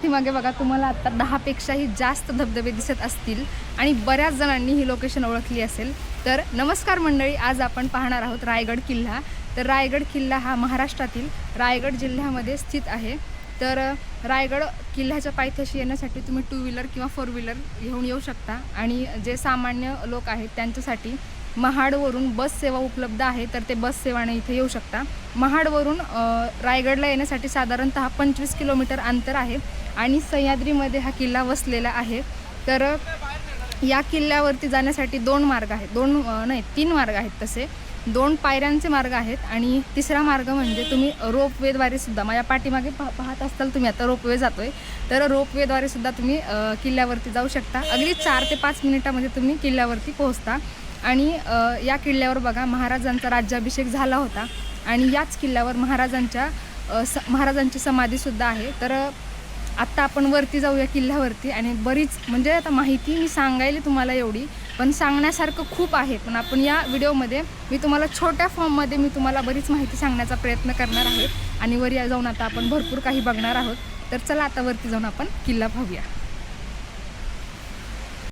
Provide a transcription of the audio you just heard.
पाठीमागे बघा तुम्हाला आता 10पेक्षाही जास्त धबधबे दिसत असतील आणि बऱ्याच जणांनी ही लोकेशन ओळखली असेल। तर नमस्कार मंडळी, आज आपण पाहणार आहोत रायगड किल्ला। तर रायगड किल्ला हा महाराष्ट्रातील रायगड जिल्ह्यामध्ये स्थित आहे। तर रायगड किल्ल्याच्या पायथ्याशी येण्यासाठी तुम्ही 2 व्हीलर किंवा 4 व्हीलर घेऊन येऊ शकता आणि जे सामान्य लोक आहेत त्यांच्यासाठी महाडवरून बस सेवा उपलब्ध आहे। तर ते बस सेवाने इथे येऊ शकता। महाडवरून रायगडला येण्यासाठी साधारणतः 25 किलोमीटर अंतर आहे आणि सह्याद्रीमध्ये हा किल्ला वसलेला आहे। तर या किल्ल्यावरती जाण्यासाठी 2 मार्ग आहेत, 3 मार्ग आहेत। तसे 2 पायऱ्यांचे मार्ग आहेत आणि तिसरा मार्ग म्हणजे तुम्ही रोपवेद्वारे सुद्धा, माझ्या पाठीमागे पाहत असाल तुम्ही आता रोपवे जातोय, तर रोपवेद्वारे सुद्धा तुम्ही किल्ल्यावरती जाऊ शकता। अगदी 4 ते 5 मिनिटामध्ये तुम्ही किल्ल्यावरती पोहोचता। आणि या किल्ल्यावर बघा महाराजांचा राज्याभिषेक झाला होता आणि याच किल्ल्यावर महाराजांची समाधीसुद्धा आहे। तर आत्ता आपण वरती जाऊया किल्ल्यावरती आणि बरीच म्हणजे आता माहिती मी सांगायला तुम्हाला एवढी, पण सांगण्यासारखं खूप आहे। पण आपण या व्हिडिओमध्ये मी तुम्हाला छोट्या फॉर्ममध्ये मी तुम्हाला बरीच माहिती सांगण्याचा प्रयत्न करणार आहे आणि वर जाऊन आता आपण भरपूर काही बघणार आहोत। तर चला आता वरती जाऊन आपण किल्ला पाहूया।